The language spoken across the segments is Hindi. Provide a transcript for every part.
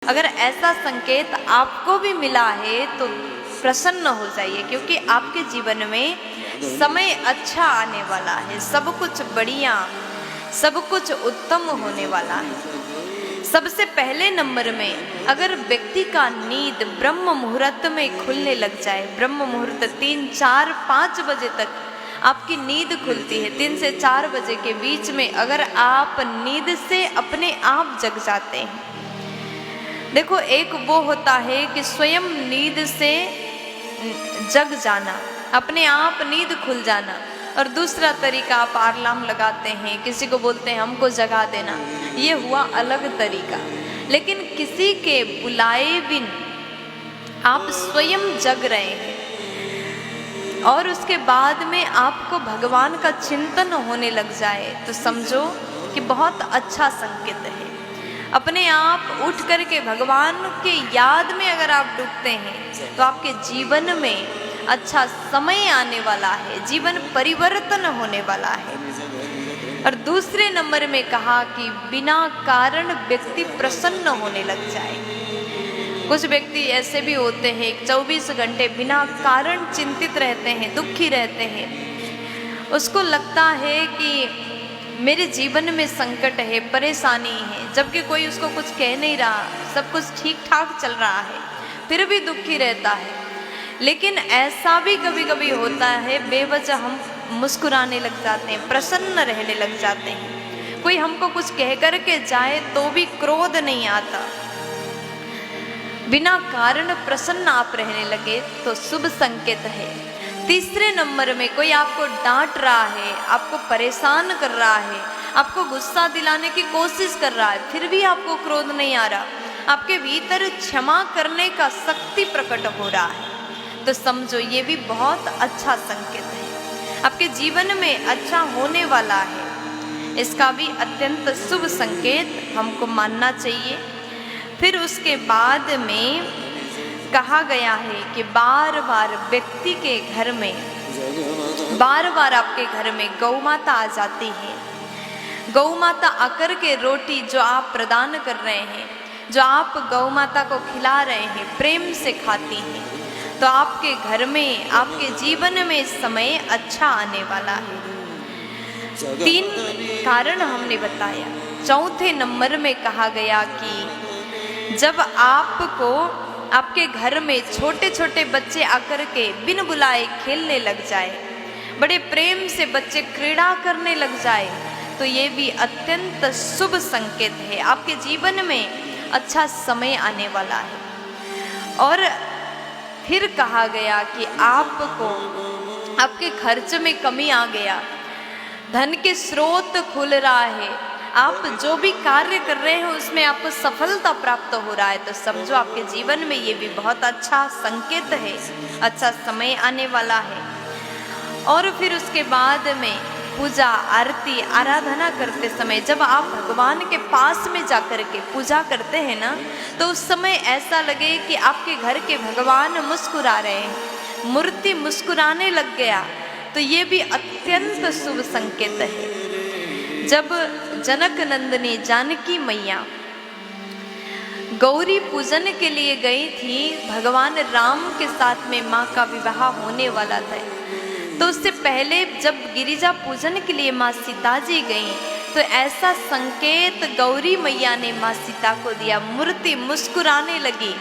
अगर ऐसा संकेत आपको भी मिला है तो प्रसन्न हो जाइए, क्योंकि आपके जीवन में समय अच्छा आने वाला है, सब कुछ बढ़िया, सब कुछ उत्तम होने वाला है। सबसे पहले नंबर में अगर व्यक्ति का नींद ब्रह्म मुहूर्त में खुलने लग जाए, ब्रह्म मुहूर्त 3, 4, 5 बजे तक आपकी नींद खुलती है, 3 से 4 बजे के बीच में अगर आप नींद से अपने आप जग जाते हैं। देखो, एक वो होता है कि स्वयं नींद से जग जाना, अपने आप नींद खुल जाना, और दूसरा तरीका आप अलार्म लगाते हैं, किसी को बोलते हैं हमको जगा देना, ये हुआ अलग तरीका। लेकिन किसी के बुलाए बिन आप स्वयं जग रहे हैं और उसके बाद में आपको भगवान का चिंतन होने लग जाए तो समझो कि बहुत अच्छा संकेत है। अपने आप उठ करके भगवान के याद में अगर आप डूबते हैं तो आपके जीवन में अच्छा समय आने वाला है, जीवन परिवर्तन होने वाला है। और दूसरे नंबर में कहा कि बिना कारण व्यक्ति प्रसन्न होने लग जाए। कुछ व्यक्ति ऐसे भी होते हैं 24 घंटे बिना कारण चिंतित रहते हैं, दुखी रहते हैं। उसको लगता है कि मेरे जीवन में संकट है, परेशानी है, जबकि कोई उसको कुछ कह नहीं रहा, सब कुछ ठीक ठाक चल रहा है, फिर भी दुखी रहता है। लेकिन ऐसा भी कभी कभी होता है, बेवजह हम मुस्कुराने लग जाते हैं, प्रसन्न रहने लग जाते हैं। कोई हमको कुछ कह करके जाए तो भी क्रोध नहीं आता, बिना कारण प्रसन्न आप रहने लगे तो शुभ संकेत है। तीसरे नंबर में कोई आपको डांट रहा है, आपको परेशान कर रहा है, आपको गुस्सा दिलाने की कोशिश कर रहा है, फिर भी आपको क्रोध नहीं आ रहा, आपके भीतर क्षमा करने का शक्ति प्रकट हो रहा है, तो समझो ये भी बहुत अच्छा संकेत है, आपके जीवन में अच्छा होने वाला है। इसका भी अत्यंत शुभ संकेत हमको मानना चाहिए। फिर उसके बाद में कहा गया है कि बार बार व्यक्ति के घर में, बार बार आपके घर में गौ माता आ जाती है। गौ माता आकर के रोटी जो आप प्रदान कर रहे हैं, जो आप गौ माता को खिला रहे हैं, प्रेम से खाती हैं, तो आपके घर में, आपके जीवन में समय अच्छा आने वाला है। 3 कारण हमने बताया। चौथे नंबर में कहा गया कि जब आपको आपके घर में छोटे छोटे बच्चे आकर के बिन बुलाए खेलने लग जाए, बड़े प्रेम से बच्चे क्रीड़ा करने लग जाए, तो ये भी अत्यंत शुभ संकेत है, आपके जीवन में अच्छा समय आने वाला है। और फिर कहा गया कि आपको आपके खर्च में कमी आ गया, धन के स्रोत खुल रहा है, आप जो भी कार्य कर रहे हैं उसमें आपको सफलता प्राप्त हो रहा है, तो समझो आपके जीवन में ये भी बहुत अच्छा संकेत है, अच्छा समय आने वाला है। और फिर उसके बाद में पूजा, आरती, आराधना करते समय जब आप भगवान के पास में जाकर के पूजा करते हैं ना, तो उस समय ऐसा लगे कि आपके घर के भगवान मुस्कुरा रहे हैं, मूर्ति मुस्कुराने लग गया, तो ये भी अत्यंत शुभ संकेत है। जब जनक नंदिनी जानकी मैया गौरी पूजन के लिए गई थी, भगवान राम के साथ में माँ का विवाह होने वाला था, तो उससे पहले जब गिरिजा पूजन के लिए माँ सीता जी गई, तो ऐसा संकेत गौरी मैया ने माँ सीता को दिया, मूर्ति मुस्कुराने लगी,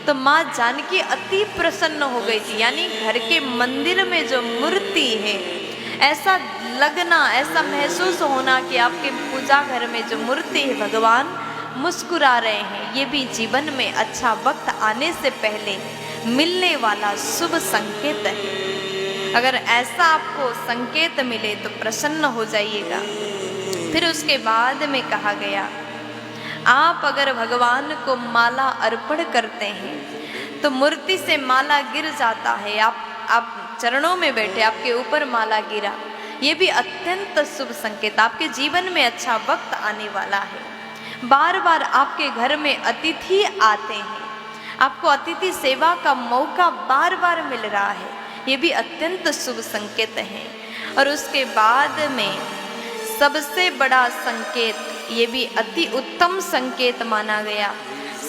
तो माँ जानकी अति प्रसन्न हो गई थी। यानी घर के मंदिर में जो मूर्ति है, ऐसा लगना, ऐसा महसूस होना कि आपके पूजा घर में जो मूर्ति है भगवान मुस्कुरा रहे हैं, ये भी जीवन में अच्छा वक्त आने से पहले मिलने वाला शुभ संकेत है। अगर ऐसा आपको संकेत मिले तो प्रसन्न हो जाइएगा। फिर उसके बाद में कहा गया, आप अगर भगवान को माला अर्पण करते हैं तो मूर्ति से माला गिर जाता है, आप चरणों में बैठे, आपके ऊपर माला गिरा, ये भी अत्यंत शुभ संकेत, आपके जीवन में अच्छा वक्त आने वाला है। बार बार आपके घर में अतिथि आते हैं, आपको अतिथि सेवा का मौका बार बार मिल रहा है, ये भी अत्यंत शुभ संकेत है। और उसके बाद में सबसे बड़ा संकेत, ये भी अति उत्तम संकेत माना गया,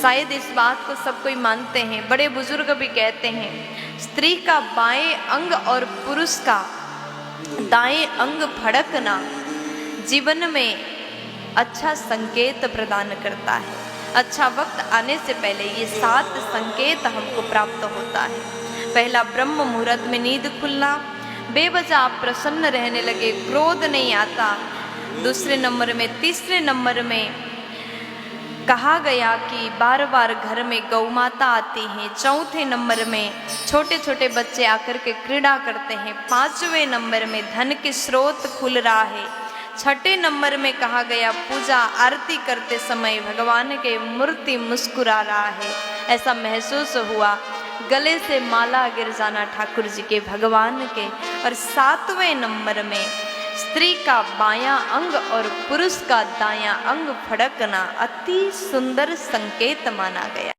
शायद इस बात को सब कोई मानते हैं, बड़े बुजुर्ग भी कहते हैं, स्त्री का बाएं अंग और पुरुष का दाएं अंग फड़कना जीवन में अच्छा संकेत प्रदान करता है। अच्छा वक्त आने से पहले ये 7 संकेत हमको प्राप्त होता है। पहला, ब्रह्म मुहूर्त में नींद खुलना, बेवजह आप प्रसन्न रहने लगे, क्रोध नहीं आता। दूसरे नंबर में, तीसरे नंबर में कहा गया कि बार बार घर में गौ माता आती हैं। चौथे नंबर में छोटे छोटे बच्चे आकर के क्रीड़ा करते हैं। 5वें नंबर में धन के स्रोत खुल रहा है। 6ठे नंबर में कहा गया पूजा आरती करते समय भगवान के मूर्ति मुस्कुरा रहा है, ऐसा महसूस हुआ। गले से माला गिर जाना ठाकुर जी के भगवान के। और 7वें नंबर में स्त्री का बायां अंग और पुरुष का दायां अंग फड़कना अति सुंदर संकेत माना गया।